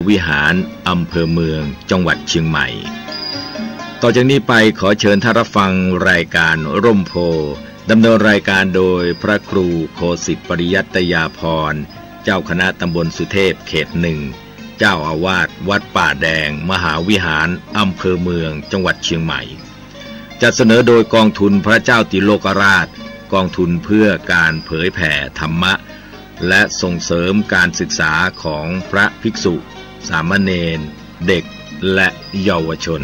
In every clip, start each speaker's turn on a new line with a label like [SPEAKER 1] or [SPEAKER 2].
[SPEAKER 1] วิหารอำเภอเมืองจังหวัดเชียงใหม่ต่อจากนี้ไปขอเชิญท่านรับฟังรายการร่มโพดำเนินรายการโดยพระครูโคสิทธิปริยัตยาภรณ์เจ้าคณะตำบลสุเทพเขตหนึ่งเจ้าอาวาสวัดป่าแดงมหาวิหารอำเภอเมืองจังหวัดเชียงใหม่จัดเสนอโดยกองทุนพระเจ้าติโลกราชกองทุนเพื่อการเผยแผ่ธรรมะและส่งเสริมการศึกษาของพระภิกษุสามเณรเด็กและเยาวชน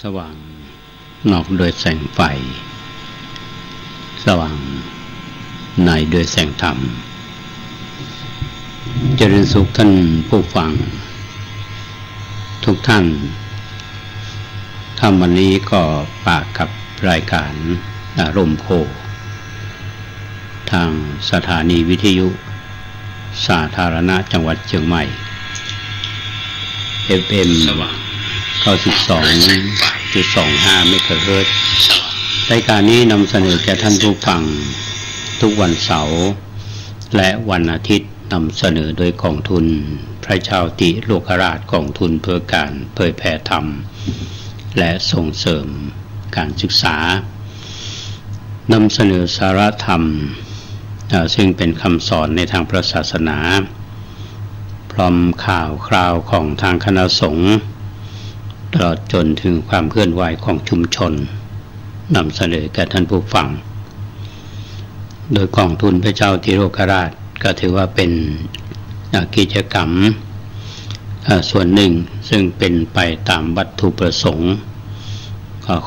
[SPEAKER 2] สว่างนอกโดยแสงไฟสว่างในโดยแสงธรรมเจริญสุขท่านผู้ฟังทุกท่านวันนี้ก็ปากกับรายการร่มโพทางสถานีวิทยุสาธารณะจังหวัดเชียงใหม่ FM 92.25 เมกะเฮิรตซ์ รายการนี้นำเสนอแก่ท่านผู้ฟังทุกวันเสาร์และวันอาทิตย์นำเสนอโดยกองทุนพระเจ้าติโลกราชกองทุนเพื่อการเผยแผ่ธรรมและส่งเสริมการศึกษานำเสนอสาระธรรมซึ่งเป็นคำสอนในทางพระศาสนาพร้อมข่าวคราวของทางคณะสงฆ์ตลอดจนถึงความเคลื่อนไหวของชุมชนนำเสนอแก่ท่านผู้ฟังโดยกองทุนพระเจ้าติโลกราชก็ถือว่าเป็นกิจกรรมส่วนหนึ่งซึ่งเป็นไปตามวัตถุประสงค์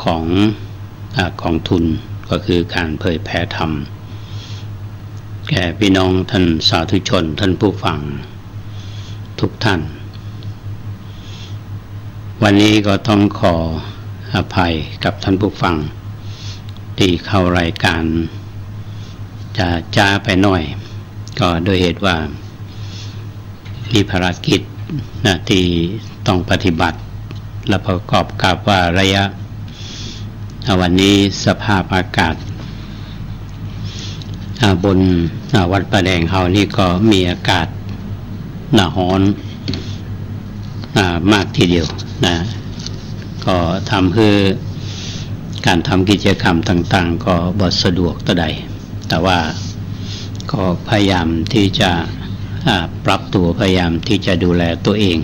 [SPEAKER 2] ของกองทุนก็คือการเผยแผ่ธรรมแก่พี่น้องท่านสาธุชนท่านผู้ฟังทุกท่านวันนี้ก็ต้องขออภัยกับท่านผู้ฟังที่เข้ารายการจะช้าไปหน่อยก็โดยเหตุว่ามีภารกิจที่ต้องปฏิบัติและประกอบกับว่าระยะวันนี้สภาพอากาศบนวัดประแดงเฮานี่ก็มีอากาศร้อนมากทีเดียวนะก็ทำให้การทำกิจกรรมต่างๆก็บ่สะดวกต่อใดแต่ว่าก็พยายามที่จะปรับตัวพยายามที่จะดูแลตัวเอง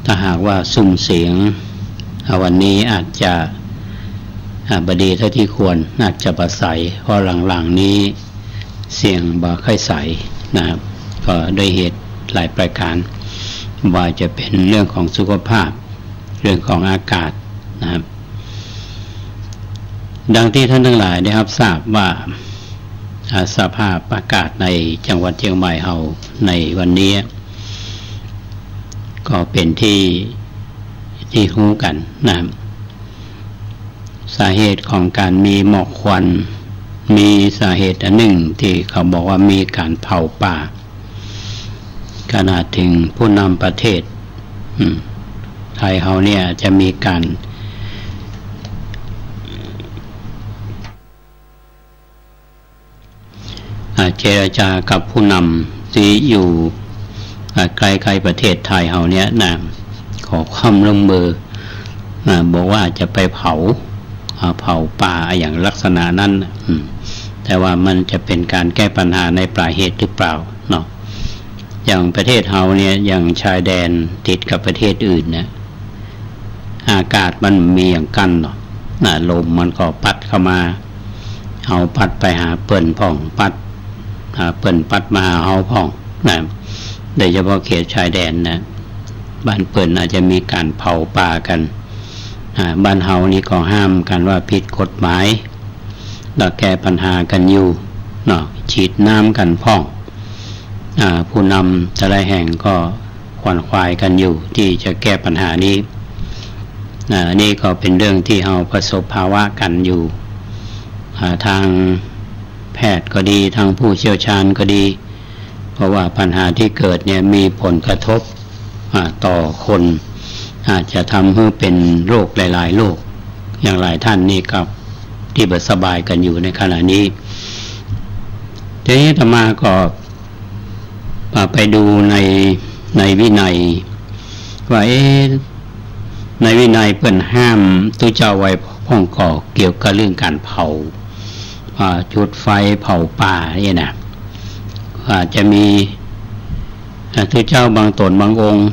[SPEAKER 2] ถ้าหากว่าสุ่มเสียงวันนี้อาจจะบดีเท่าที่ควรอาจจะประใสเพราะหลังๆนี้เสียงบ่ค่อยใสนะครับก็ด้วยเหตุหลายประการว่าจะเป็นเรื่องของสุขภาพเรื่องของอากาศนะครับดังที่ท่านทั้งหลายได้รับทราบว่าสภาพอากาศในจังหวัดเชียงใหม่เฮาในวันนี้ก็เป็นที่รู้กันนะครับสาเหตุของการมีหมอกควันมีสาเหตุอันหนึ่งที่เขาบอกว่ามีการเผาป่าขนาดถึงผู้นำประเทศไทยเฮาเนี่ยจะมีการเจรจากับผู้นำที่อยู่ใกล้ๆประเทศไทยเฮาเนี่ยนะขอความร่วมมือบอกว่าจะไปเผาป่าอย่างลักษณะนั้นแต่ว่ามันจะเป็นการแก้ปัญหาในปลายเหตุหรือเปล่าเนาะอย่างประเทศเฮาเนี่ยอย่างชายแดนติดกับประเทศอื่นเนี่ยอากาศมันมีอย่างกั้นเนาะลมมันก็พัดเข้ามาเอาพัดไปหาเปิ้นพ่องพัดเปิ้นพัดมาหาเฮาพ่องนะโดยเฉพาะเขตชายแดนนะบ้านเปิ้นอาจจะมีการเผาป่ากันบ้านเฮานี่ก็ห้ามกันว่าผิดกฎหมายแล้วแก้ปัญหากันอยู่เนาะฉีดน้ำกันพ่องผู้นำแต่ละแห่งก็ขวนขวายกันอยู่ที่จะแก้ปัญหานี้นี่ก็เป็นเรื่องที่เฮาประสบภาวะกันอยู่ทางแพทย์ก็ดีทางผู้เชี่ยวชาญก็ดีเพราะว่าปัญหาที่เกิดเนี่ยมีผลกระทบต่อคนอาจจะทำให้เป็นโรคหลายๆโรคอย่างหลายท่านนี่ครับที่บ่สบายกันอยู่ในขณะนี้ทีนี้อาตมาก็ไปดูในวินัยว่าในวินัยเพิ่นห้ามตุเจ้าไว้พ้องก่อเกี่ยวกับเรื่องการเผาจุดไฟเผาป่าเนี่ยนะจะมีตุเจ้าบางตนบางองค์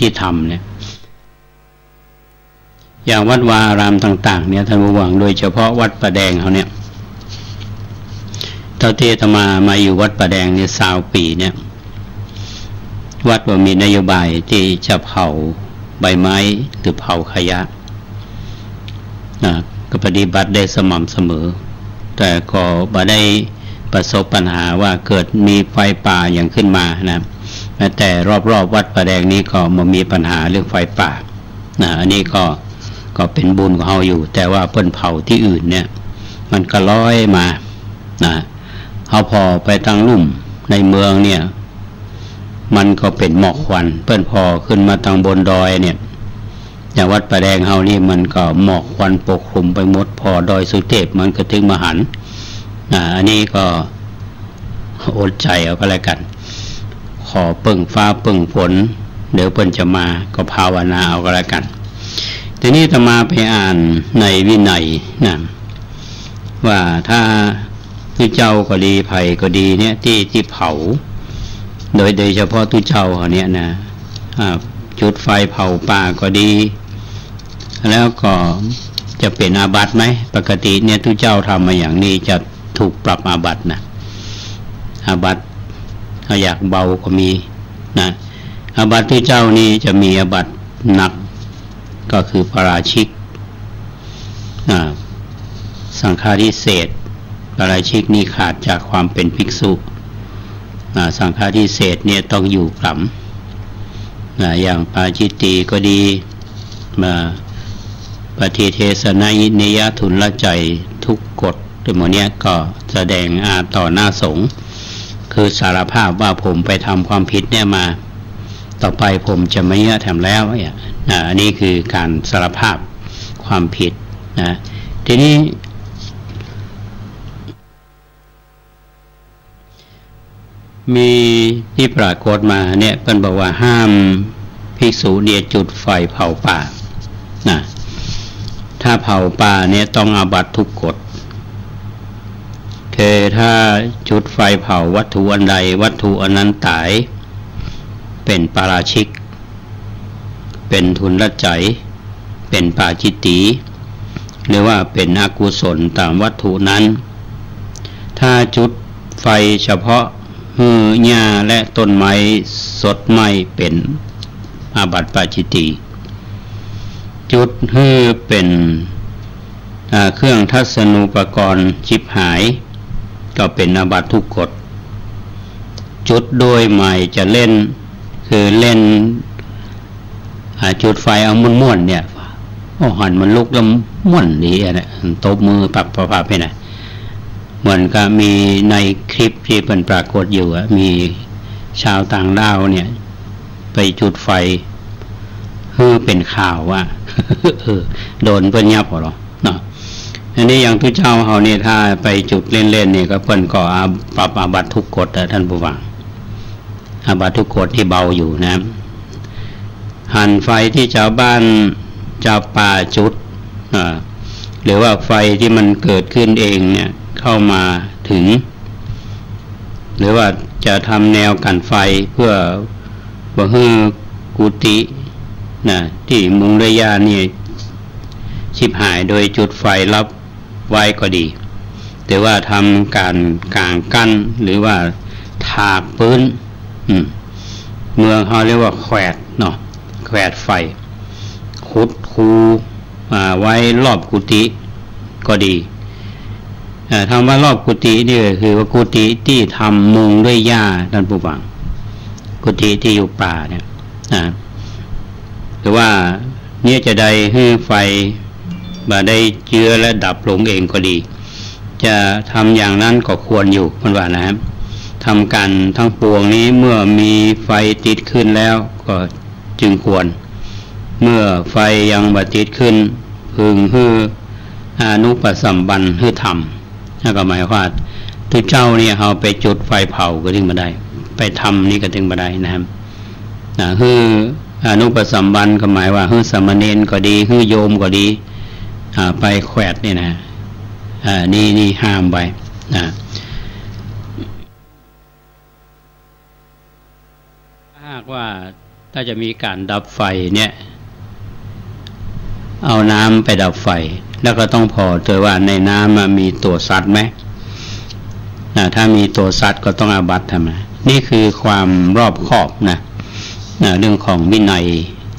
[SPEAKER 2] ที่ทำเนี่ยอย่างวัดวาอารามต่างๆเนี่ยท่านผู้ฟังโดยเฉพาะวัดประแดงเขาเนี่ยเท่าที่อาตมาอยู่วัดประแดงเนี่ย20 ปีเนี่ยวัดว่ามีนโยบายที่จะเผาใบไม้หรือเผาขยะก็ปฏิบัติได้สม่ำเสมอแต่ก็บ่ได้ประสบปัญหาว่าเกิดมีไฟป่าอย่างขึ้นมานะแต่รอบๆวัดประแดงนี้ก็มันมีปัญหาเรื่องไฟป่าอันนี้ก็เป็นบุญของเฮาอยู่แต่ว่าเปิ้นเผาที่อื่นเนี่ยมันก็ลอยมาเฮาพอไปทางลุ่มในเมืองเนี่ยมันก็เป็นหมอกควันเปิ้นพอขึ้นมาทางบนดอยเนี่ย อย่างวัดประแดงเฮานี่มันก็หมอกควันปกคลุมไปหมดพอดอยสุเทพมันก็ถึงมหันอันนี้ก็อดใจเอาก็แล้วกันขอปึ้งฟ้าปึ้งฝนเดี๋ยวเพิ่นจะมาก็ภาวนาเอาก็แล้วกันทีนี้อาตมาไปอ่านในวินัยนะว่าถ้าตุเจ้าก็ดีไผ่ก็ดีเนี่ยที่เผาโดยเฉพาะตุเจ้าเนี่ยนะจุดไฟเผาป่าก็ดีแล้วก็จะเป็นอาบัติไหมปกติเนี่ยตุเจ้าทำมาอย่างนี้จะถูกปรับอาบัตินะอาบัติถ้าอยากเบาก็มีนะอาบัติตุเจ้านี่จะมีอาบัติหนักก็คือปาราชิกสังฆาทิเศษปาราชิกนี่ขาดจากความเป็นภิกษุสังฆาทิเศษเนี่ยต้องอยู่กลับอย่างปาจิตติก็ดีปฏิเทศนาอินิยทุนละใจทุกกฎทั้งหมดนี้ก็แสดงต่อหน้าสงฆ์คือสารภาพว่าผมไปทำความผิดเนี่ยมาต่อไปผมจะไม่ทำแล้วอันนี้คือการสารภาพความผิดนะทีนี้มีที่ปรากฏมาเนี่ยเพิ่นบอกว่าห้ามภิกษุเนี่ยจุดไฟเผาป่านะถ้าเผาป่าเนี่ยต้องอาบัติทุกกฎคือถ้าจุดไฟเผาวัตถุอันใดวัตถุอันนั้นตายเป็นปาราชิกเป็นทุนละใจเป็นปาจิตติหรือว่าเป็นอกุศลตามวัตถุนั้นถ้าจุดไฟเฉพาะหญ้าและต้นไม้สดไหม้เป็นอาบัติปาจิตติจุดเป็นเครื่องทัศนูปกรณ์ชิบหายก็เป็นอาบัติทุกกฎจุดโดยใหม่จะเล่นคือเล่นจุดไฟเอาม่วนๆเนี่ยหันมันลุกแล้วม่วนดีนะตบมือปับปับให้นะเหมือนกับมีในคลิปที่เป็นปรากฏอยู่มีชาวต่างดาวเนี่ยไปจุดไฟเป็นข่าวว่าโดนเพิ่นยับหรอเนาะอันนี้อย่างทุกเจ้าเฮานี่ถ้าไปจุดเล่นๆนี่ก็เพิ่นก็ปรับอาบัติทุกกฎท่านผู้ฟังอาบัติทุกกฎที่เบาอยู่นะหันไฟที่ชาวบ้านชาวป่าจุดหรือว่าไฟที่มันเกิดขึ้นเองเนี่ยเข้ามาถึงหรือว่าจะทำแนวกันไฟเพื่อบ่ให้กุฏิที่มุงด้วยหญ้านี่ชิบหายโดยจุดไฟรับไว้ก็ดีแต่ว่าทำการกางกั้นหรือว่าถากพื้นเมืองเขาเรียกว่าแขวดเนาะแขวดไฟขุดคูไว้รอบกุฏิก็ดีทำว่ารอบกุฏินี่คือว่ากุฏิที่ทำมุงด้วยหญ้าท่านผู้ฟังกุฏิที่อยู่ป่าเนี่ยหรือว่าเนี่ยจะได้ให้ไฟมาได้เจือและดับลงเองก็ดีจะทำอย่างนั้นก็ควรอยู่มันว่านะครับทำกันทั้งปวงนี้เมื่อมีไฟติดขึ้นแล้วก็จึงควรเมื่อไฟยังบ่ติดขึ้นพึงอนุปสัมบันทำนั่นก็หมายว่าทุกเจ้าเนี่ยเอาไปจุดไฟเผาก็ถึงมาได้ไปทำนี่ก็ถึงมาได้นะครับอนุปสัมบันก็หมายว่าสามเณรก็ดีโยมก็ดีไปแขวดนี่นะนี่ห้ามไปนะถ้าหากว่าถ้าจะมีการดับไฟเนี่ยเอาน้ำไปดับไฟแล้วก็ต้องพอตัวว่าในน้ำมีตัวสัตว์ไหมถ้ามีตัวสัตว์ก็ต้องอาบัติทำไมนี่คือความรอบคอบนะเรื่องของวินัย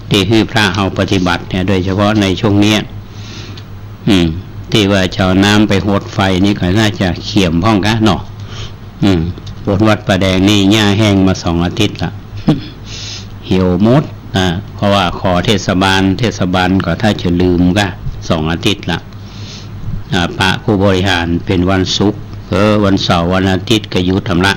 [SPEAKER 2] ที่ให้พระเฮาปฏิบัติเนี่ยโดยเฉพาะในช่วงนี้ที่ว่าจะเอาน้ำไปหดไฟนี่ก็น่าจะเขี่ยมพ้องกันเนาะบนวัดประแดงนี่หญ้าแห้งมา2 อาทิตย์ละ เหี่ยวมดเพราะว่าขอเทศบาลก็ถ้าจะลืมก็2 อาทิตย์ละพระผู้บริหารเป็นวันศุกร์วันเสาร์วันอาทิตย์ก็หยุดทำละ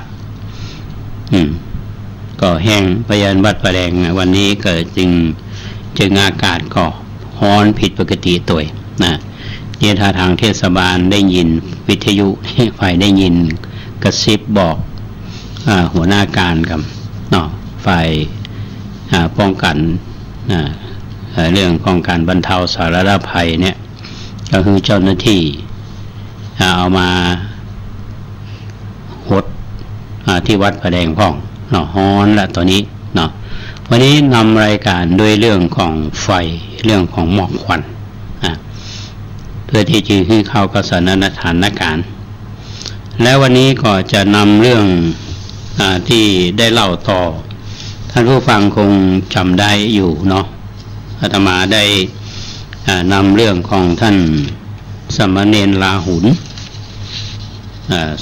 [SPEAKER 2] ก็แห้งพยานวัดประแดงวันนี้ก็จึงอากาศก็ ฮ้อนผิดปกติตัวนะเนี่ยถ้าทางเทศบาลได้ยินวิทยุฝ่ายได้ยินกระซิบบอกหัวหน้าการกับเนาะฝ่ายป้องกันเรื่องป้องกันบรรเทาสาธารณภัยเนี่ยก็คือเจ้าหน้าที่เอามาหดที่วัดพระแดงพ่องเนาะฮ้อนละตอนนี้เนาะวันนี้นำรายการด้วยเรื่องของไฟเรื่องของหมอกควันเพื่อที่จะให้เข้ากับสถานการณ์และวันนี้ก็จะนำเรื่องที่ได้เล่าต่อท่านผู้ฟังคงจำได้อยู่เนาะอาตมาได้นำเรื่องของท่านสามเณรลาหุน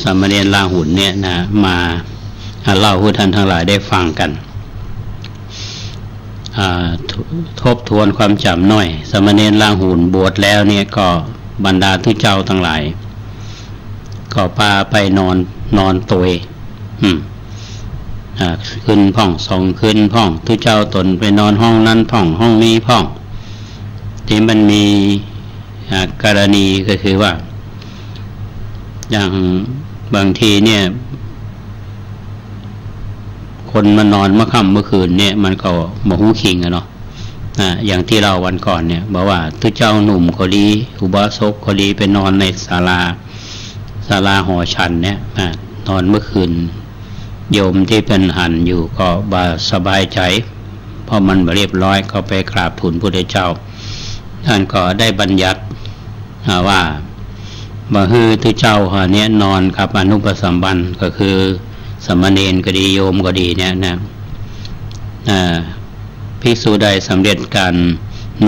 [SPEAKER 2] สามเณรลาหุนเนี่ยนะมาเล่าให้ท่านทั้งหลายได้ฟังกันทบทวนความจำหน่อยสามเณรลาหุนบวชแล้วเนี่ยก็บรรดาทุเจ้าทั้งหลายก็พาไปนอนตัวขึ้นพ่องส่งขึ้นพ่องทุเจ้าตนไปนอนห้องนั้นพ่องห้องนี้พ่องที่มันมีกรณีก็คือว่าอย่างบางทีเนี่ยคนมานอนเมื่อค่ำเมื่อคืนเนี่ยมันก็โมโหคิงอะเนาะอย่างที่เราวันก่อนเนี่ยบอกว่าทุเจ้าหนุ่มก็ดีอุบาสกก็ดีไปนอนในศาลาหอฉันเนี่ยนอนเมื่อคืนโยมที่เป็นหันอยู่ก็สบายใจเพราะมันเรียบร้อยก็ไปกราบทูลพระพุทธเจ้าท่านก็ได้บัญญัติว่าฮือทุเจ้าเนี่ยนอนกับอนุปสัมบันก็คือสมณเณรก็ดีโยมก็ดีเนี่ยนะภิกษุใดสำเร็จการ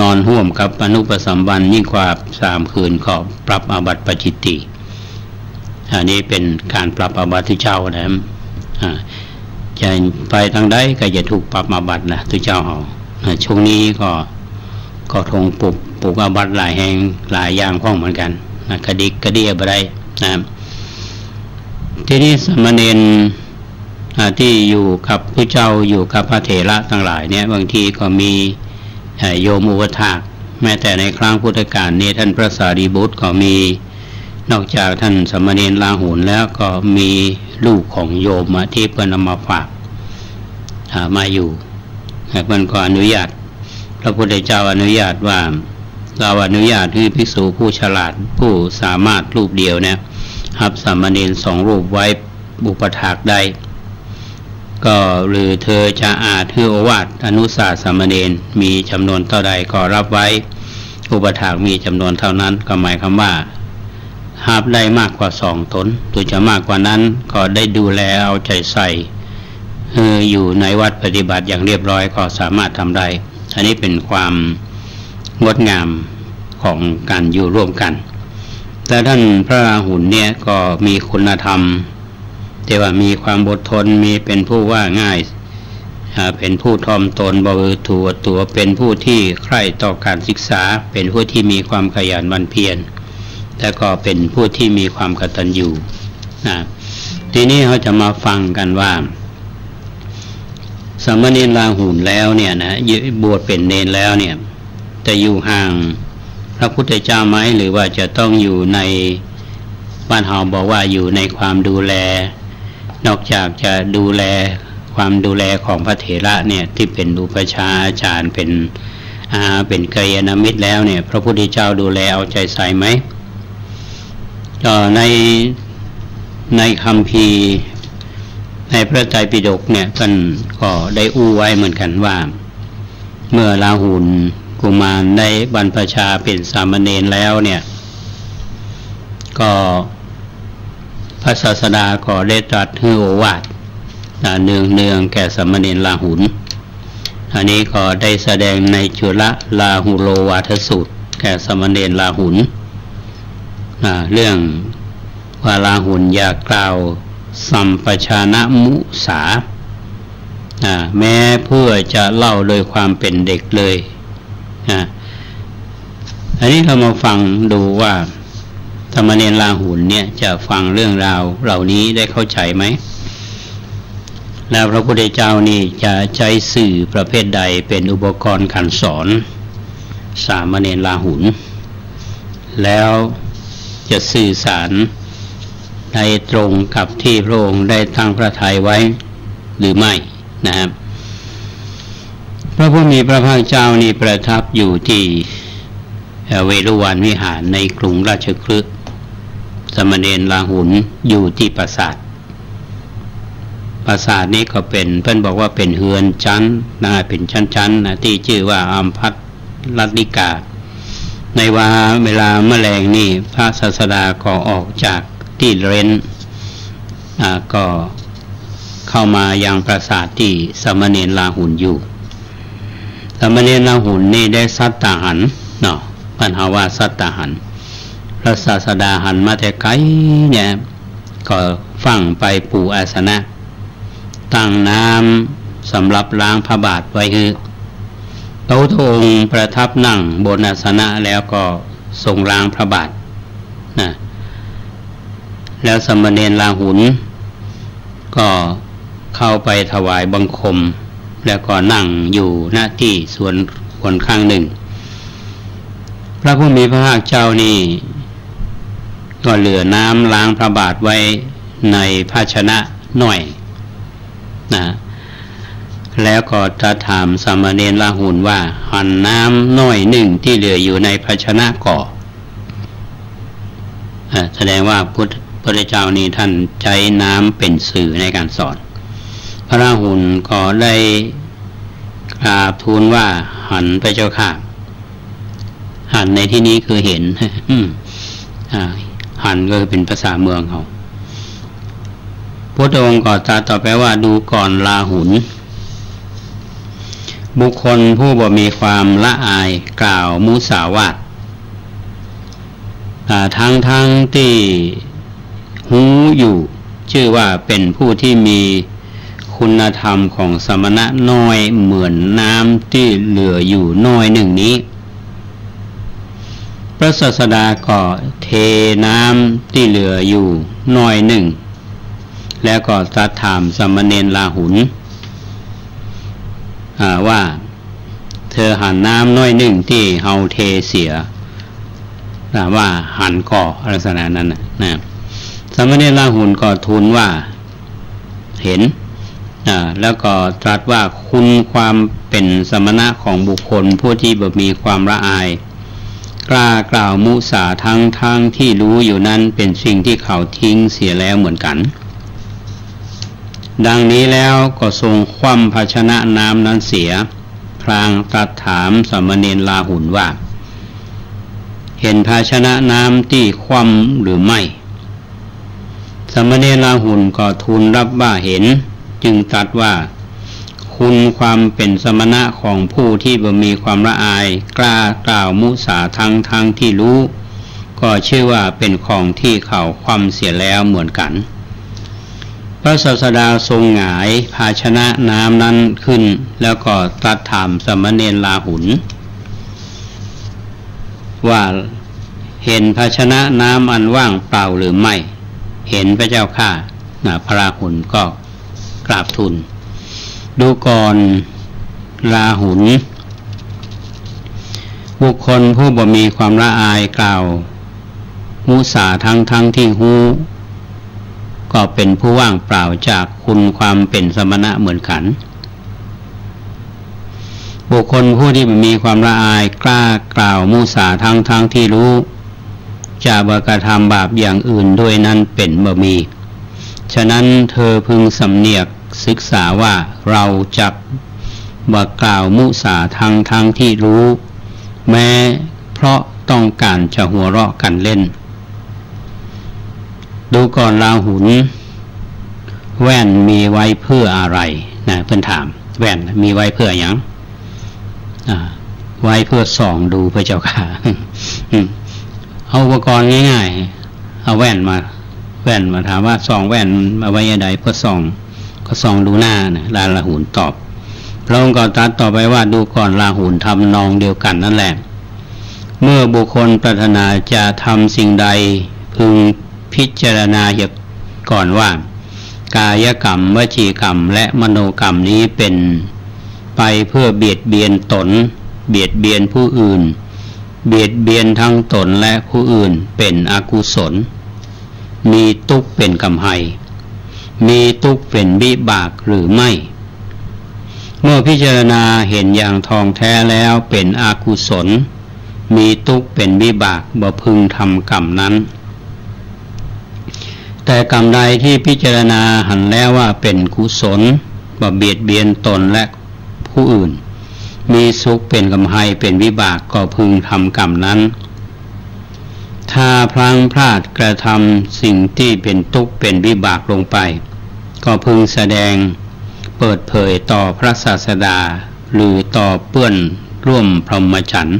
[SPEAKER 2] นอนร่วมกับอนุปสัมบันยิ่งกว่า3 คืนก็ปรับอาบัติปาจิตติอันนี้เป็นการปรับอาบัติทุเจ้านะจะไปทางใดก็จะถูกปรับอาบัตินะทุเจ้าเอาช่วงนี้ก็ทงปลุกอาบัติหลายแห่งหลายอย่างพ้องเหมือนกันกระดิกกระเดียบอะไรนะทีนี้สมณเณรที่อยู่กับผู้เจ้าอยู่กับพระเถระทั้งหลายเนี่ยบางทีก็มีโยมอุปถากแม้แต่ในครั้งพุทธกาลนี้ท่านพระสารีบุตรก็มีนอกจากท่านสมณเณรลาหุนแล้วก็มีลูกของโยมที่เพิ่นนำมาฝากมาอยู่เพิ่นก็อนุญาตพระพุทธเจ้าอนุญาตว่าเราอนุญาตให้ภิกษุผู้ฉลาดผู้สามารถรูปเดียวเนี่ยรับสามเณร2 รูปไว้อุปถากได้ก็หรือเธอจะอาจให้โอวาทอนุสาสสามเณรมีจำนวนเท่าใดก็รับไว้อุปถากมีจำนวนเท่านั้นก็หมายความว่ารับได้มากกว่า2 ตนตัวจะมากกว่านั้นก็ได้ดูแลเอาใจใส่อยู่ในวัดปฏิบัติอย่างเรียบร้อยก็สามารถทำได้อันนี้เป็นความงดงามของการอยู่ร่วมกันแต่ท่านพระราหุลเนี่ยก็มีคุณธรรมแต่ว่ามีความอดทนมีเป็นผู้ว่าง่ายเป็นผู้ถ่อมตนบ่ถือตัวเป็นผู้ที่ใคร่ต่อการศึกษาเป็นผู้ที่มีความขยันหมั่นเพียรแต่ก็เป็นผู้ที่มีความกตัญญูทีนี้เขาจะมาฟังกันว่าสามเณรลาหุนแล้วเนี่ยนะบวชเป็นเณรแล้วเนี่ยจะอยู่ห่างพระพุทธเจ้าไหมหรือว่าจะต้องอยู่ในบ้านเฮาบอกว่าอยู่ในความดูแลนอกจากจะดูแลความดูแลของพระเถระเนี่ยที่เป็นอุปัชฌาย์อาจารย์เป็นกัลยาณมิตรแล้วเนี่ยพระพุทธเจ้าดูแลเอาใจใส่ไหมก็ในคัมภีร์ในพระไตรปิฎกเนี่ยท่านก็ได้อู้ไว้เหมือนกันว่าเมื่อลาหุนกุมารได้บรรพชาเป็นสามเณรแล้วเนี่ยก็พระศาสดาก็ได้ตรัสให้โอวาทเนืองแก่สามเณรลาหุนอันนี้ก็ได้แสดงในจุลลาหุโลวาทสูตรแก่สามเณรลาหุนเรื่องว่าลาหุนอย่ากล่าวสัมปชานะมุสาแม้เพื่อจะเล่าโดยความเป็นเด็กเลยอันนี้เรามาฟังดูว่าสามเณรลาหุนเนี่ยจะฟังเรื่องราวเหล่านี้ได้เข้าใจไหมแล้วพระพุทธเจ้านี่จะใช้สื่อประเภทใดเป็นอุปกรณ์การสอน สามเณรราหุลแล้วจะสื่อสารได้ตรงกับที่พระองค์ได้ตั้งพระทัยไว้หรือไม่นะครับพระผู้มีพระภาคเจ้านี่ประทับอยู่ที่เวรุวันวิหารในกรุงราชคฤห์สามเณรราหุลอยู่ที่ปราสาทนี้ก็เป็นเพิ่นบอกว่าเป็นเฮือนชั้นนะเป็นชั้นๆนะที่ชื่อว่าอัมพัทรัตนิกาในเวลาแมลงนี่พระศาสดาก็ออกจากที่เร้นก็เข้ามายังปราสาทที่สามเณรราหุลอยู่สามเณรราหุลนี่ได้สัตตหันเนาะปัญหาว่าสัตตหันพระศาสดาหันมาแต่ไกลเนี่ยก็ฟังไปปูอาสนะตั้งน้ำสำหรับล้างพระบาทไว้คือพระพุทธองค์ประทับนั่งบนอาสนะแล้วก็ทรงล้างพระบาทนะแล้วสามเณรราหุลก็เข้าไปถวายบังคมแล้วก็นั่งอยู่หน้าที่ส่วนคนข้างหนึ่งพระผู้มีพระภาคเจ้านี่ก็เหลือน้ำล้างพระบาทไว้ในภาชนะหน่อยนะแล้วก็จะถามสามเณรราหุลว่าหันน้ำน้อยหนึ่งที่เหลืออยู่ในภาชนะก่อแสดงว่าพระเจ้านี่ท่านใช้น้ำเป็นสื่อในการสอนพระราหุลก็ได้กราบทูลว่าหันพระเจ้าค่ะหันในที่นี้คือเห็นหันก็เป็นภาษาเมืองเขาพระองค์ก็ตรัสต่อไปว่าดูก่อนราหุลบุคคลผู้บ่มีความละอายกล่าวมุสาวาททั้งที่หูอยู่ชื่อว่าเป็นผู้ที่มีคุณธรรมของสมณะน้อยเหมือนน้ำที่เหลืออยู่น้อยหนึ่งนี้พระศาสดาก็เทน้ำที่เหลืออยู่น้อยหนึ่งแล้วก็ตรัสถามสามเณรราหุลว่าเธอหันน้ำน้อยหนึ่งที่เฮาเทเสียว่าหันก่อลักษณะนั้นนะสามเณรราหุลก็ทูลว่าเห็นแล้วก็ตรัสว่าคุณความเป็นสมณะของบุคคลผู้ที่บ่มีความละอายกล้ากล่าวมุสาทั้งที่รู้อยู่นั้นเป็นสิ่งที่เขาทิ้งเสียแล้วเหมือนกันดังนี้แล้วก็ทรงคว่ำภาชนะน้ำนั้นเสียพลางตรัสถามสามเณรราหุลว่าเห็นภาชนะน้ำที่คว่ำหรือไม่สามเณรราหุลก็ทูลรับว่าเห็นจึงตรัสว่าคุณความเป็นสมณะของผู้ที่บ่มีความละอายกล้ากล่าวมุสาทั้งที่รู้ก็ชื่อว่าเป็นของที่เขาคว่ำเสียแล้วเหมือนกันพระศาสดาทรงหงายภาชนะน้ำนั้นขึ้นแล้วก็ตรัสถามสามเณรราหุลว่าเห็นภาชนะน้ำอันว่างเปล่าหรือไม่เห็นพระเจ้าข้าพระราหุลก็กราบทูลดูก่อนราหุลบุคคลผู้บ่มีความละอายกล่าวมุสาทั้งที่หูก็เป็นผู้ว่างเปล่าจากคุณความเป็นสมณะเหมือนกันบุคคลผู้ที่มีความละอายกล้ากล่าวมุสาทั้งที่รู้จะบ่กระทำบาปอย่างอื่นด้วยนั้นเป็นบ่มีฉะนั้นเธอพึงสำเนียกศึกษาว่าเราจักบ่กล่าวมุสาทั้งที่รู้แม้เพราะต้องการจะหัวเราะกันเล่นดูก่อนราหุลแว่นมีไว้เพื่ออะไรนะเพิ่นถามแว่นมีไว้เพื่อหยังไว้เพื่อส่องดูพระเจ้าค่ะเอาอุปกรณ์ง่ายๆเอาแว่นมาถามว่าส่องแว่นมาไว้ยังไงเพื่อส่องก็ส่องดูหน้านะราหุลตอบพระองค์ก็ตรัสต่อไปว่าดูก่อนราหุลทำนองเดียวกันนั่นแหละเมื่อบุคคลปรารถนาจะทำสิ่งใดพึงพิจารณาก่อนว่ากายกรรมวจีกรรมและมโนกรรมนี้เป็นไปเพื่อเบียดเบียนตนเบียดเบียนผู้อื่น เบียดเบียนทั้งตนและผู้อื่นเป็นอกุศลมีทุกข์เป็นกำไหมีทุกข์เป็นวิบากหรือไม่เมื่อพิจารณาเห็นอย่างทองแท้แล้วเป็นอกุศลมีทุกข์เป็นวิบากบ่พึงทำกรรมนั้นแต่กรรมใดที่พิจารณาหันแล้วว่าเป็นกุศลบ่เบียดเบียนตนและผู้อื่นมีสุขเป็นกำไหเป็นวิบากก็พึงทำกรรมนั้นถ้าพลั้งพลาดกระทำสิ่งที่เป็นทุกข์เป็นวิบากลงไปก็พึงแสดงเปิดเผยต่อพระศาสดาหรือต่อเพื่อนร่วมพรหมจรรย์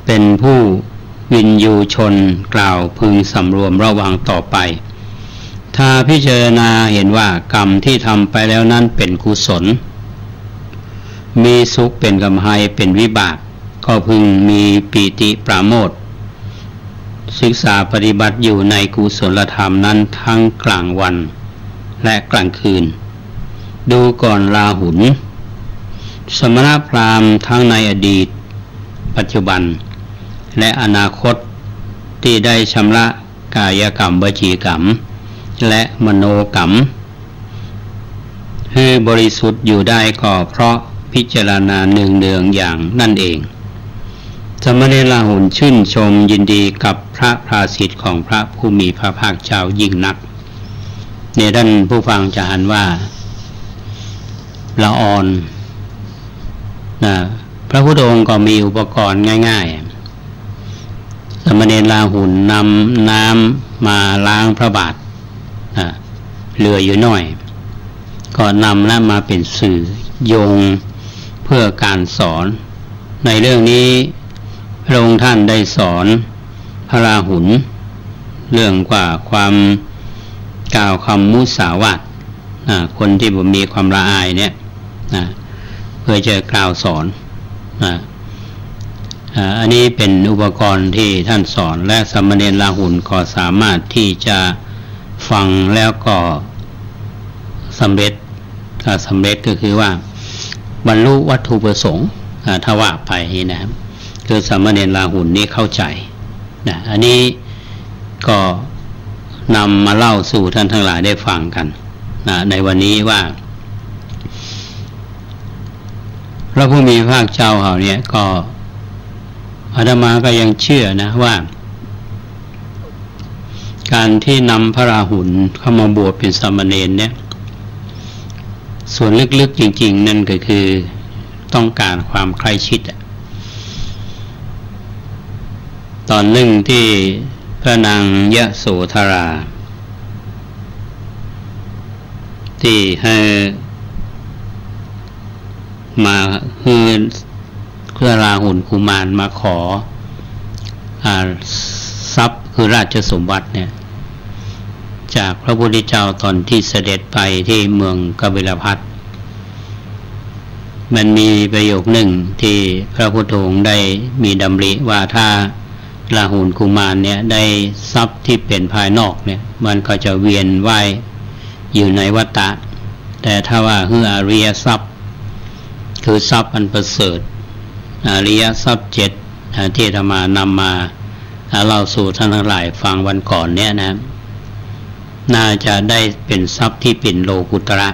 [SPEAKER 2] เป็นผู้วินยูชนกล่าวพึงสำรวมระวังต่อไปถ้าพิจารณาเห็นว่ากรรมที่ทำไปแล้วนั้นเป็นกุศลมีสุขเป็นกำไหเป็นวิบากก็พึงมีปีติปราโมทย์ศึกษาปฏิบัติอยู่ในกุศลธรรมนั้นทั้งกลางวันและกลางคืนดูก่อนราหุลสมณพราหมณ์ทั้งในอดีตปัจจุบันและอนาคตที่ได้ชำระกายกรรมวจีกรรมและมโนกรรมให้บริสุทธิ์อยู่ได้ก็เพราะพิจารณาเนืองๆอย่างนั่นเองสมณราหุลชื่นชมยินดีกับพระภาสิทธิ์ของพระผู้มีพระภาคเจ้ายิ่งนักเนี่ยท่านผู้ฟังจะหันว่าละอ่อนนะพระพุทธองค์ก็มีอุปกรณ์ง่ายๆสมณราหุลนำน้ำมาล้างพระบาทเหลืออยู่หน่อยก็นำแล้วมาเป็นสื่อโยงเพื่อการสอนในเรื่องนี้พระองค์ท่านได้สอนพระราหุลเรื่องกว่าความกล่าวคำมุสาวาทคนที่บ่มีความละอายเนี่ยเพื่อจะกล่าวสอนอันนี้เป็นอุปกรณ์ที่ท่านสอนและสมณราหุลก็สามารถที่จะฟังแล้วก็สำเร็จก็คือว่าบรรลุวัตถุประสงค์ถ้าว่าไปนะครับคือสมณราหุลนี้เข้าใจอันนี้ก็นำมาเล่าสู่ท่านทั้งหลายได้ฟังกันในวันนี้ว่าพระผู้มีพระภาคเจ้าเขาเนี่ยก็อาตมาก็ยังเชื่อนะว่าการที่นำพระราหุลเข้ามาบวชเป็นสามเณรเนี่ยส่วนลึกๆจริงๆนั่นก็คือต้องการความใกล้ชิดตอนหนึ่งที่พระนางยโสธราที่ให้มาคือพระราหุลกุมารมาขอทรัพย์คือราชสมบัติเนี่ยจากพระพุทธเจ้าตอนที่เสด็จไปที่เมืองกบิลพัสมันมีประโยคหนึ่งที่พระพุทธองค์ได้มีดำริว่าถ้าราหุลกุมารเนี่ยได้ทรัพย์ที่เป็นภายนอกเนี่ยมันก็จะเวียนว่ายอยู่ในวัฏฏะแต่ถ้าว่าอริยทรัพย์คือทรัพย์อันประเสริฐอริยทรัพย์7ที่อาตมานำมาเล่าสู่ท่านทั้งหลายฟังวันก่อนเนี่ยนะน่าจะได้เป็นทรัพย์ที่เป็นโลกุตระ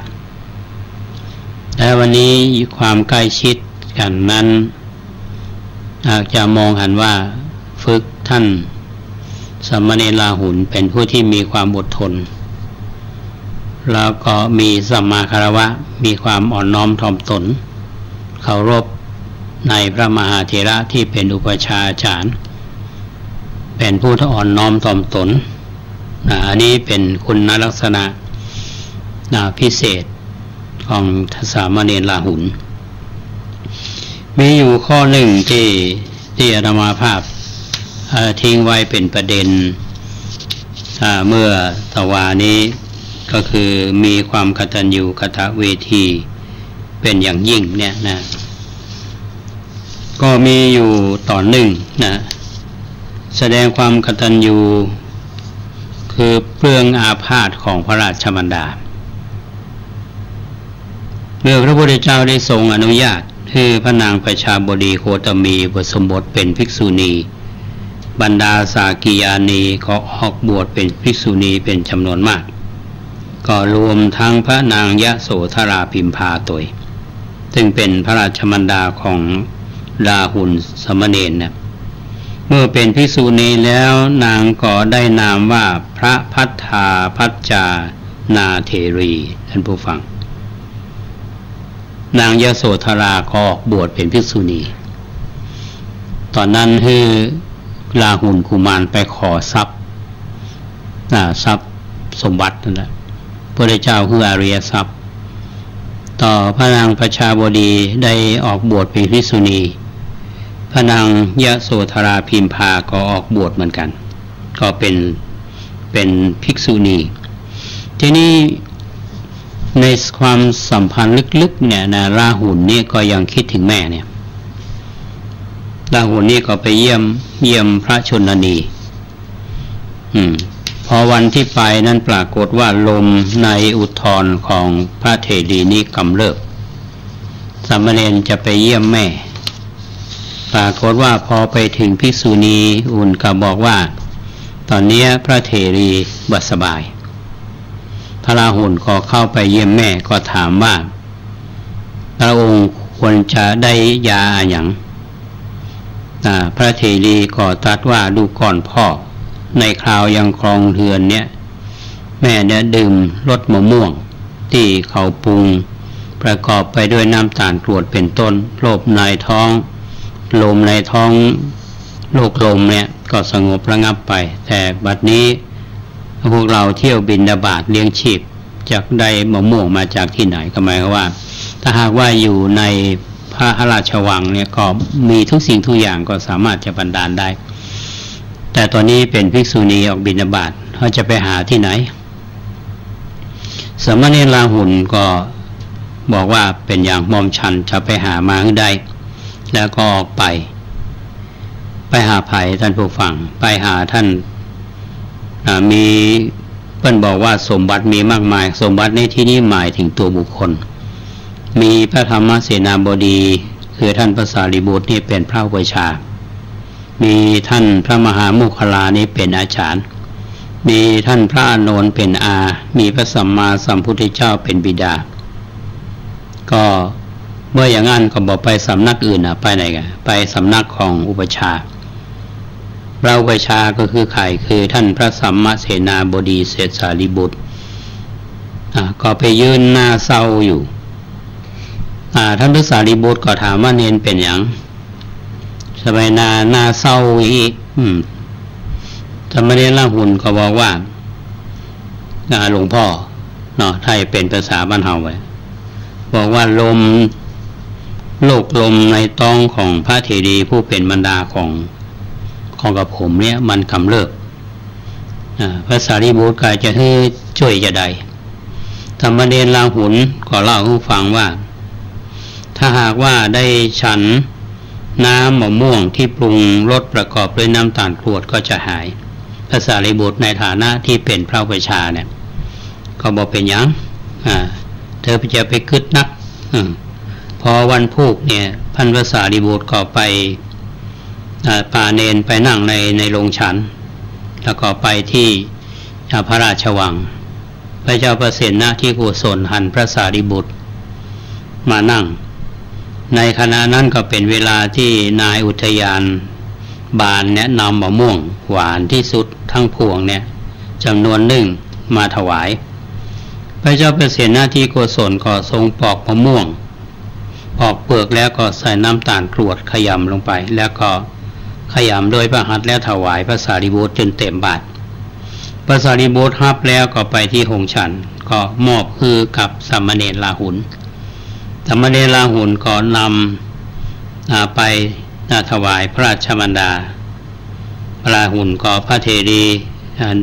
[SPEAKER 2] แต่วันนี้ความใกล้ชิดกันนั้นอาจจะมองหันว่าฝึกท่านสมณราหุลเป็นผู้ที่มีความอดทนแล้วก็มีสัมมาคารวะมีความอ่อนน้อมถ่อมตนเคารพในพระมหาเถระที่เป็นอุปชฌาย์อาจารย์เป็นผู้ที่อ่อนน้อมถ่อมตนอันนี้เป็นคุณลักษณะพิเศษของสามเณรราหุลมีอยู่ข้อหนึ่งที่อาตมาภาพทิ้งไว้เป็นประเด็นเมื่อตะวานี้ก็คือมีความกตัญญูกตเวทีเป็นอย่างยิ่งเนี่ยนะก็มีอยู่ต่อหนึ่งนะแสดงความกตัญญูคือเปลืองอาพาธของพระราชมารดาเมื่อพระพุทธเจ้าได้ทรงอนุญาต คือพระนางประชาบดีโคตมีบทสมบทเป็นภิกษุณีบรรดาสากิยานีก็ออกบวชเป็นภิกษุณีเป็นจำนวนมากก็รวมทั้งพระนางยโสธราพิมพาตัวซึ่งเป็นพระราชมารดาของราหุลสมณเณรนะเมื่อเป็นภิกษุณีแล้วนางก็ได้นามว่าพระพัทธาพัจจานาเทรีท่านผู้ฟังนางยโสธราก็ออกบวชเป็นภิกษุณีตอนนั้นคือราหุลกุมารไปขอทรัพย์สมบัตินั่นแหละพระเจ้าคืออริยทรัพย์ต่อพระนางประชาบดีได้ออกบวชเป็นภิกษุณีพระนางยโสธราพิมพาก็ออกบวชเหมือนกันก็เป็นภิกษุณีทีนี้ในความสัมพันธ์ลึกๆเนี่ยนะราหุลนี่ก็ยังคิดถึงแม่เนี่ยราหุลนี่ก็ไปเยี่ยมพระชนนีพอวันที่ไปนั้นปรากฏว่าลมในอุทธรของพระเถรีนี้กำเริบสามเณรจะไปเยี่ยมแม่ปรากฏว่าพอไปถึงภิกษุณีอุ่นก็บอกว่าตอนนี้พระเถรีบ่สบายพระราหุลก็เข้าไปเยี่ยมแม่ก็ถามว่าพระองค์ควรจะได้ยาอย่างพระเถรีก็ตรัสว่าดูก่อนพ่อในคราวยังครองเรือนเนี่ยแม่เนี่ยดื่มรสมะม่วงที่เขาปรุงประกอบไปด้วยน้ำตาลกรวดเป็นต้นโรคในท้องลมในท้องโรคลมเนี่ยก็สงบระงับไปแต่บัดนี้พวกเราเที่ยวบิณฑบาตเลี้ยงชีพจากได้มะม่วงมาจากที่ไหนก็หมายความว่าถ้าหากว่าอยู่ในพระราชวังเนี่ยก็มีทุกสิ่งทุกอย่างก็สามารถจะบันดาลได้แต่ตอนนี้เป็นภิกษุณีออกบิณฑบาตเขาจะไปหาที่ไหนสมณเณรราหุลก็บอกว่าเป็นอย่างมอมฉันจะไปหามาให้ได้แล้วก็ออกไปหาไผ่ท่านผู้ฟังไปหาท่านมีเพิ่นบอกว่าสมบัติมีมากมายสมบัติในที่นี้หมายถึงตัวบุคคลมีพระธรรมเสนาบดีคือท่านพระสารีบุตรนี่เป็นพระอุปัชฌาย์มีท่านพระมหาโมคคัลลานี่เป็นอาจารย์มีท่านพระอานนท์เป็นอามีพระสัมมาสัมพุทธเจ้าเป็นบิดาก็เมื่ออย่างนั้นก็บอกไปสำนักอื่นไปไหนกันไปสำนักของอุปัชฌาย์พระอุปัชฌาย์ก็คือใครคือท่านพระสัมมาเสนาบดีเศรษฐาริบุตรก็ไปยืนหน้าเศร้าอยู่ท่านพระสารีบุตรก็ถามว่าเนนเป็นอย่างสมัยหน้าเศร้าอีกสมณเณรราหุลก็บอกว่าหลวงพ่อเนาะไทยเป็นภาษาบ้านเฮาไว้บอกว่าโรคลมในท้องของพระเถรีผู้เป็นบรรดาของกับผมเนี่ยมันกำเริบพระสารีบุตรก็จะให้ช่วยจะได้สมณเณรราหุลก็เล่าให้ฟังว่าถ้าหากว่าได้ฉันน้ำมะม่วงที่ปรุงรสประกอบด้วยน้ำตาลกรวดก็จะหายพระสารีบุตรในฐานะที่เป็นพระอุปัชฌาย์เนี่ยก็บอกเป็นอย่างเธอจะไปคึดนักพอวันพุธเนี่ยท่านพระสารีบุตรก็ไปป่าเนนไปนั่งในโรงฉันแล้วก็ไปที่พระราชวังพระเจ้าประเสนที่โกศลหันพระสารีบุตรมานั่งในขณะนั้นก็เป็นเวลาที่นายอุทยานบานแนะนำมะม่วงหวานที่สุดทั้งพวงเนี่ยจำนวนหนึ่งมาถวายพระเจ้าประเสนที่โกศลก็ทรงปอกมะม่วงปอกเปลือกแล้วก็ใส่น้ำตาลกรวดขยำลงไปแล้วก็ขยำโดยพระหัตถ์แล้วถวายพระสารีบุตรจนเต็มบาตรพระสารีบุตรรับแล้วก็ไปที่หงฉันก็มอบคือกับสามเณรราหุลสามเณรราหุลก็นำไปถวายพระราชมารดาพระราหุลก็พระเถรี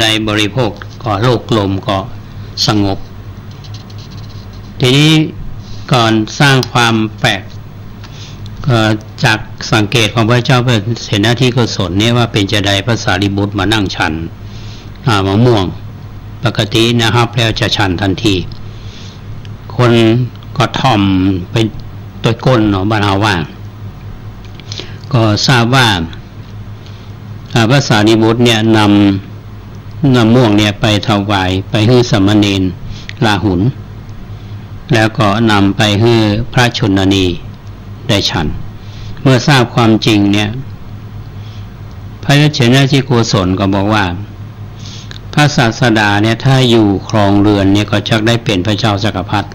[SPEAKER 2] ได้บริโภคก็โรคลมก็สงบทีนี้ก่อนสร้างความแปลกก็จากสังเกตของพระเจ้าเป็นเสนาธิโกศลเนี่ยว่าเป็นจะใดพระสารีบุตรมานั่งฉันมะม่วงปกตินะครับแล้วจะฉันทันทีคนก็ถ่อมไป ตัวก้นเนาะบ้านเฮาว่าก็ทราบว่าพระสารีบุตรเนี่ยนำม่วงเนี่ยไปถวายไปให้สามเณรลาหุนแล้วก็นำไปให้พระชนนีได้ฉันเมื่อทราบความจริงเนี่ยพระเชนจิโกศลก็บอกว่าพระศาสดาเนี่ยถ้าอยู่ครองเรือนเนี่ยก็จะได้เป็นพระเจ้าจักรพรรดิ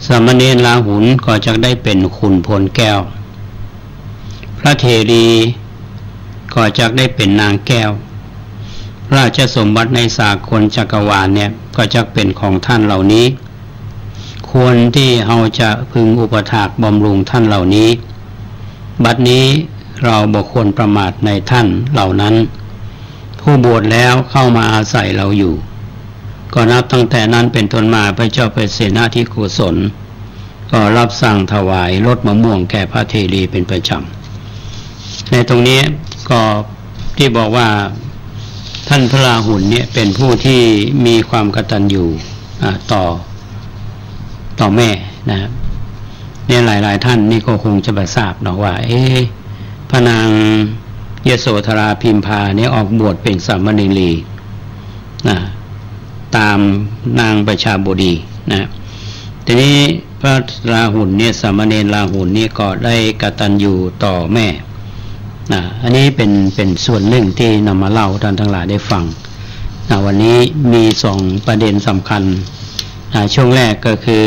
[SPEAKER 2] สามเณรลาหุนก็จะได้เป็นขุนพลแก้วพระเทรีก็จะได้เป็นนางแก้วราชสมบัติในสากลจักรวาลเนี่ยก็จะเป็นของท่านเหล่านี้ควรที่เราจะพึงอุปถากบำรุงท่านเหล่านี้บัดนี้เราบ่ควรประมาทในท่านเหล่านั้นผู้บวชแล้วเข้ามาอาศัยเราอยู่ก็นับตั้งแต่นั้นเป็นต้นมาพระเจ้าเปรตเสนาธิโกศลก็รับสั่งถวายรสมะม่วงแก่พระเทรีเป็นประจำในตรงนี้ก็ที่บอกว่าท่านพระราหุลเนี่ยเป็นผู้ที่มีความกตัญญูต่อแม่นะครับเนี่ยหลายท่านนี่ก็คงจะทราบเนาะว่าพระนางยโสธราพิมพาเนี่ยออกบวชเป็นสามเณรีนะตามนางประชาบดีนะทีนี้พระราหุลเนี่ยสามเณรราหุลนี่ก็ได้กตัญญูต่อแม่อันนี้เป็นส่วนหนึ่งที่นำมาเล่าท่านทั้งหลายได้ฟังวันนี้มี2ประเด็นสำคัญช่วงแรกก็คือ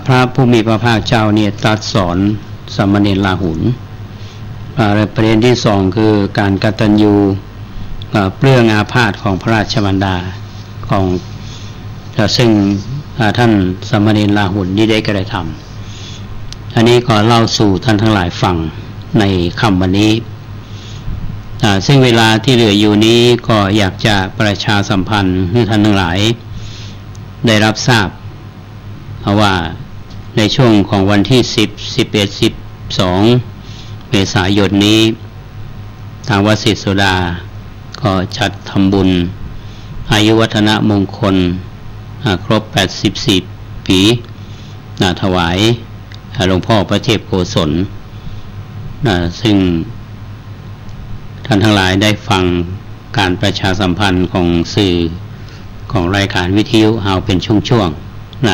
[SPEAKER 2] พระผู้มีพระภาคเจ้าเนี่ยตรัสสอนสามเณรราหุลประเด็นที่2คือการกตัญญูเปลื้องอาพาธของพระราชมารดาของซึ่งท่านสามเณรราหุลนี่ได้กระทำอันนี้ก็เล่าสู่ท่านทั้งหลายฟังในค่ำวันนี้ซึ่งเวลาที่เหลืออยู่นี้ก็อยากจะประชาสัมพันธ์ให้ท่านทั้งหลายได้รับทราบเพราะว่าในช่วงของวันที่10 11 12เมษายนนี้ทางวัดศรีโสดาก็จัดทำบุญอายุวัฒนมงคลครบ84ปีถวายหลวงพ่อพระเทพโกศลซึ่งท่านทั้งหลายได้ฟังการประชาสัมพันธ์ของสื่อของรายการวิทยุเอาเป็นช่วง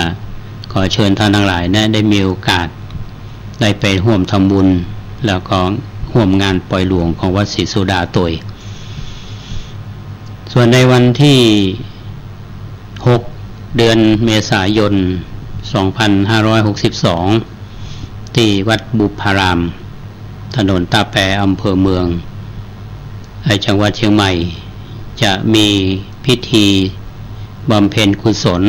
[SPEAKER 2] ๆขอเชิญท่านทั้งหลายได้มีโอกาสได้ไปร่วมทำบุญแล้วก็ร่วมงานปล่อยหลวงของวัดศรีโสดาตัวส่วนในวันที่6เดือนเมษายน2562ที่วัดบุพารามถนนตาแปอำเภอเมืองจังหวัดเชียงใหม่จะมีพิธีบำเพ็ญกุศล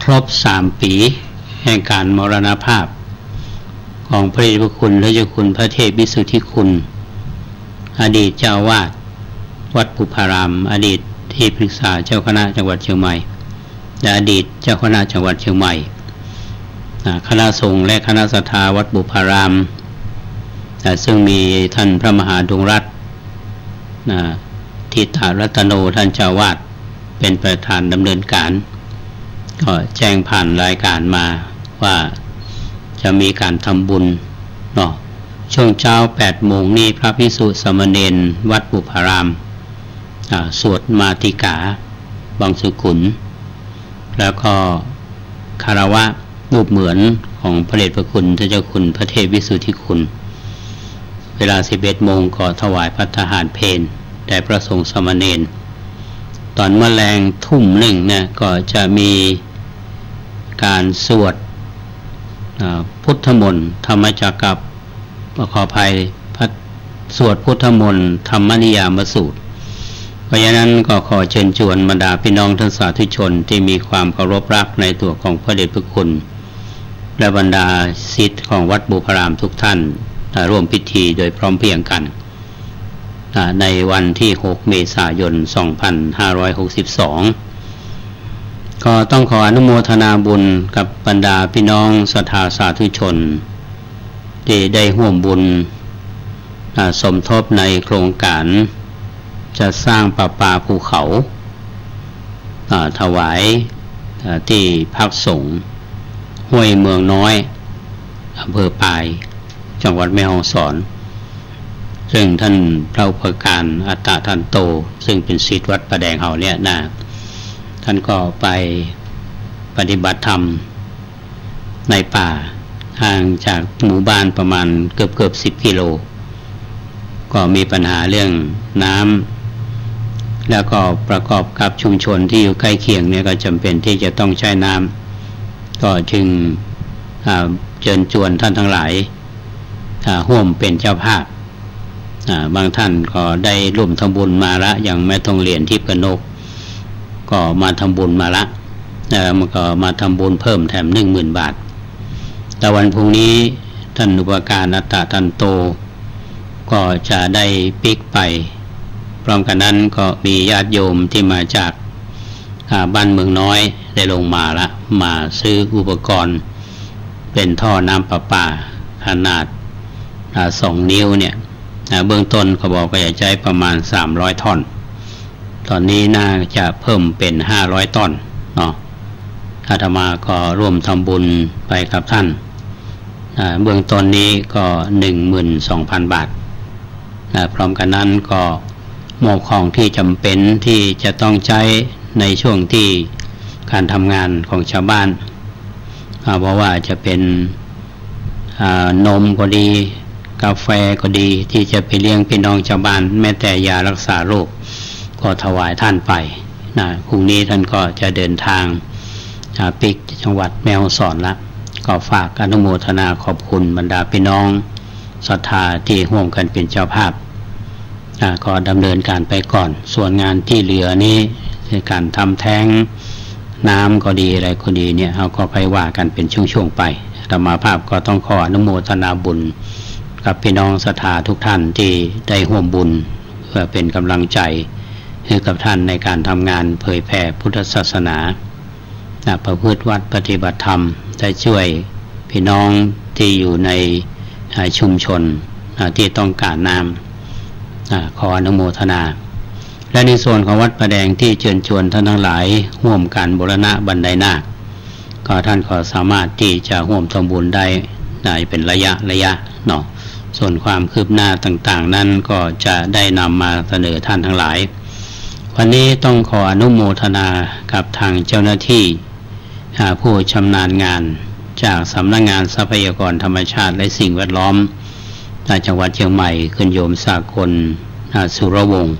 [SPEAKER 2] ครบ3 ปีแห่งการมรณภาพของพระเดชพระคุณพระเจ้าคุณพระเทพวิสุทธิคุณอดีตเจ้าวาดวัดบุพารามอดีตที่ปรึกษาเจ้าคณะจังหวัดเชียงใหม่และอดีตเจ้าคณะจังหวัดเชียงใหม่คณะสงฆ์และคณะศรัทธาวัดบุพารามซึ่งมีท่านพระมหาดวงรัตน์ทิฏฐรัตโนท่านเจ้าวาดเป็นประธานดำเนินการก็แจ้งผ่านรายการมาว่าจะมีการทำบุญเนาะช่วงเช้า8 โมงนี้พระภิกษุสามเณรวัดบุพารามสวดมาติกาบังสุขุนแล้วก็คารวะรูปเหมือนของพระเดชพระคุณพระเจ้าคุณพระเทพวิสุทธิคุณเวลา11 โมงก็ถวายภัตตาหารเพลแด่พระสงฆ์สามเณรตอนแมลงทุ่ม1เนี่ยก็จะมีการสวดพุทธมนต์ธรรมจักรขออภัยสวดพุทธมนต์ธรรมนิยามสูตรเพราะฉะนั้นก็ขอเชิญชวนบรรดาพี่น้องท่านสาธุชนที่มีความเคารพรักในตัวของพระเดชพระคุณและบรรดาศิษย์ของวัดบุพารามทุกท่านร่วมพิธีโดยพร้อมเพรียงกันในวันที่6 เมษายน 2562ก็ต้องขออนุโมทนาบุญกับบรรดาพี่น้องศรัทธาสาธุชนที่ได้ร่วมบุญสมทบในโครงการจะสร้างประปาภูเขา ถวายที่พักสงฆ์ห้วยเมืองน้อยอำเภอปายจังหวัดแม่ฮ่องสอนซึ่งท่านพระอุปการอัตตทันโตซึ่งเป็นศิษย์วัดประแดงเฮาเนี่ยนะท่านก็ไปปฏิบัติธรรมในป่าห่างจากหมู่บ้านประมาณเกือบ10 กิโลก็มีปัญหาเรื่องน้ำแล้วก็ประกอบกับชุมชนที่อยู่ใกล้เคียงเนี่ยก็จำเป็นที่จะต้องใช้น้ำก็จึงเชิญชวนท่านทั้งหลายร่วมเป็นเจ้าภาพบางท่านก็ได้ร่วมทำบุญมาละอย่างแม่ทองเหรียญทิพย์กนกก็มาทำบุญมาละมันก็มาทำบุญเพิ่มแถม 10,000 บาทแต่วันพรุ่งนี้ท่านอุปการอัตตทันโตก็จะได้ปิกไปพร้อมกันนั้นก็มีญาติโยมที่มาจากบ้านเมืองน้อยได้ลงมาละมาซื้ออุปกรณ์เป็นท่อน้ำประปาขนาด2 นิ้วเนี่ยเบื้องต้นเขาบอกว่าจะใช้ประมาณ300 ท่อนตอนนี้น่าจะเพิ่มเป็น500 ท่อนเนาะอาตมาก็ร่วมทำบุญไปกับท่านเบื้องต้นนี้ก็ 12,000 บาทพร้อมกันนั้นก็มอบของที่จำเป็นที่จะต้องใช้ในช่วงที่การทำงานของชาวบ้านเพราะว่าจะเป็นนมก็ดีกาแฟก็ดีที่จะไปเลี้ยงพี่น้องชาวบ้านแม้แต่ยารักษาโรคก็ถวายท่านไปพรุ่งนี้ท่านก็จะเดินทางปิกจังหวัดแม่ฮ่องสอนละก็ฝากอนุโมทนาขอบคุณบรรดาพี่น้องศรัทธาที่ร่วมกันเป็นเจ้าภาพก็ดำเนินการไปก่อนส่วนงานที่เหลือนี้ในการทำแท้งน้ำก็ดีอะไรก็ดีเนี่ยเราก็ไปว่ากันเป็นช่วงๆไปธรรมาภาพก็ต้องขออนุโมทนาบุญกับพี่น้องศรัทธาทุกท่านที่ได้ร่วมบุญเพื่อเป็นกำลังใจให้กับท่านในการทำงานเผยแผ่พุทธศาสนาประพฤติวัดปฏิบัติธรรมได้ช่วยพี่น้องที่อยู่ในชุมชนที่ต้องการน้ำขออนุโมทนาและในส่วนของวัดประแดงที่เชิญชวนท่านทั้งหลายร่วมการบูรณะบันไดนาคก็ท่านก็สามารถที่จะร่วมทำบุญได้เป็นระยะเนาะส่วนความคืบหน้าต่างๆนั้นก็จะได้นำมาเสนอท่านทั้งหลายวันนี้ต้องขออนุโมทนากับทางเจ้าหน้าที่ผู้ชำนาญงานจากสำนักงานทรัพยากรธรรมชาติและสิ่งแวดล้อมจังหวัดเชียงใหม่คุณโยมสากลสุรวงศ์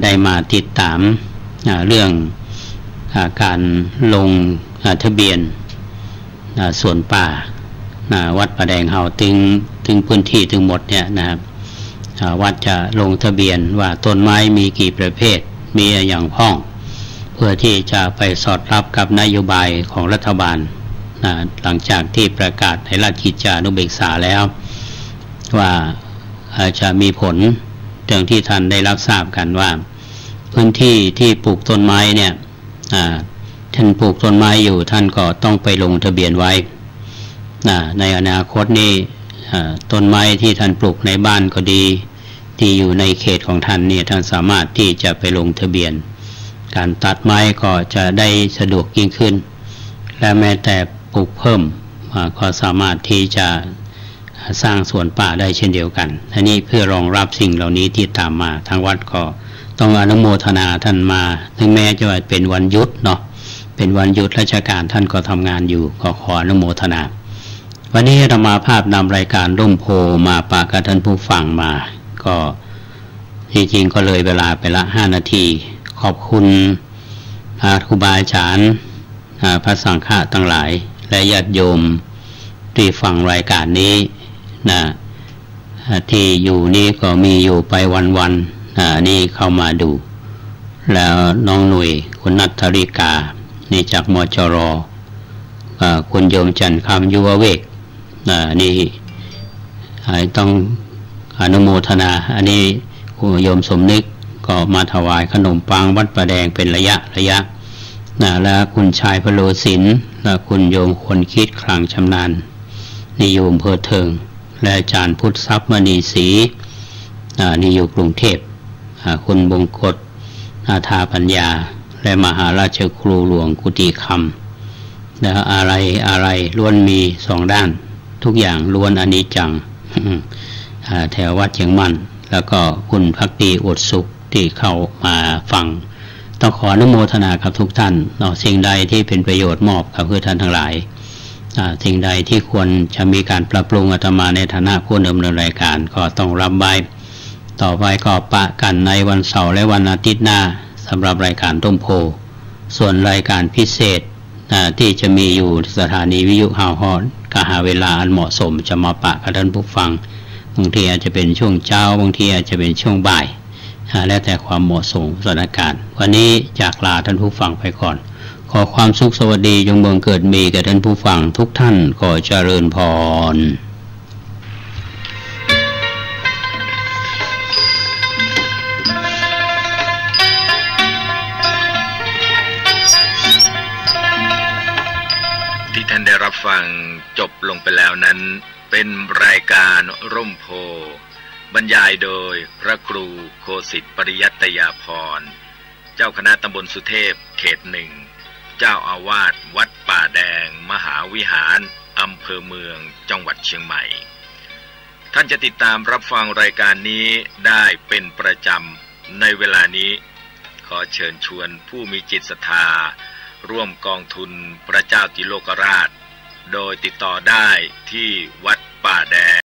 [SPEAKER 2] ได้มาติดตามเรื่องการลงทะเบียนส่วนป่าวัดประแดงเฮาถึงพื้นที่ถึงหมดเนี่ยนะครับวัดจะลงทะเบียนว่าต้นไม้มีกี่ประเภทมีอย่างพ้องเพื่อที่จะไปสอดรับกับนโยบายของรัฐบาลหลังจากที่ประกาศในราชกิจจานุเบกษาแล้วว่าจะมีผลดังที่ท่านได้รับทราบกันว่าพื้นที่ที่ปลูกต้นไม้เนี่ยท่านปลูกต้นไม้อยู่ท่านก็ต้องไปลงทะเบียนไว้ในอนาคตนี้ต้นไม้ที่ท่านปลูกในบ้านก็ดีที่อยู่ในเขตของท่านเนี่ยท่านสามารถที่จะไปลงทะเบียนการตัดไม้ก็จะได้สะดวกยิ่งขึ้นและแม้แต่ปลูกเพิ่มก็สามารถที่จะสร้างสวนป่าได้เช่นเดียวกันอันนี้เพื่อรองรับสิ่งเหล่านี้ที่ตามมาทางวัดก็ต้องอนุโมทนาท่านมาถึงแม้จะเป็นวันหยุดเนาะเป็นวันหยุดราชการท่านก็ทำงานอยู่ขออนุโมทนาวันนี้ธรรมาภาพนำรายการร่มโพมาฝากกับท่านผู้ฟังมาก็จริงๆก็เลยเวลาไปละ5 นาทีขอบคุณครูบาอาจารย์พระสังฆะทั้งหลายและญาติโยมที่ฟังรายการนี้ที่อยู่นี่ก็มีอยู่ไปวันๆนี่เข้ามาดูแล้วน้องหนุ่ยคุณนัทธริกานี่จากมจร.คุณโยมจันทร์คำยุวเวกนี่ต้องอนุโมทนาอันนี้คุณโยมสมนึกก็มาถวายขนมปังวัดประแดงเป็นระยะแล้วคุณชายพโลศิลป์และคุณโยมคนคิดคลังชำนาญนิยมเพื่อเทิงและอาจารย์พุทธทรัพย์มณีศรีนี่อยู่กรุงเทพคุณบงกฎทาปัญญา และมหาราชครูหลวงกุฏิคำและอะไรล้วนมีสองด้านทุกอย่างล้วนอนิจจัง แถววัดเชียงมั่นแล้วก็คุณภักดีอดสุขที่เข้ามาฟังต้องขออนุโมทนากับทุกท่านสิ่งใดที่เป็นประโยชน์มอบกับเพื่อท่านทั้งหลายสิ่งใดที่ควรจะมีการปรับปรุงอาตมาในฐานะผู้ดำเนินรายการก็ต้องรับไว้ต่อไปก็ปะกันในวันเสาร์และวันอาทิตย์หน้าสำหรับรายการต้มโพส่วนรายการพิเศษที่จะมีอยู่สถานีวิทยุฮาวฮอนก็หาเวลาอันเหมาะสมจะมาปะกับท่านผู้ฟังบางทีอาจจะเป็นช่วงเช้าบางทีอาจจะเป็นช่วงบ่ายแล้วแต่ความเหมาะสมสถานการณ์วันนี้จากลาท่านผู้ฟังไปก่อนขอความสุขสวัสดีจงบังเกิดมีแก่ท่านผู้ฟังทุกท่านขอเจริญพร
[SPEAKER 1] ที่ท่านได้รับฟังจบลงไปแล้วนั้นเป็นรายการร่มโพบรรยายโดยพระครูโคสิทธิปริยัตยาภรณ์เจ้าคณะตำบลสุเทพเขตหนึ่งเจ้าอาวาสวัดป่าแดงมหาวิหารอำเภอเมืองจังหวัดเชียงใหม่ท่านจะติดตามรับฟังรายการนี้ได้เป็นประจำในเวลานี้ขอเชิญชวนผู้มีจิตศรัทธาร่วมกองทุนพระเจ้าติโลกราชโดยติดต่อได้ที่วัดป่าแดง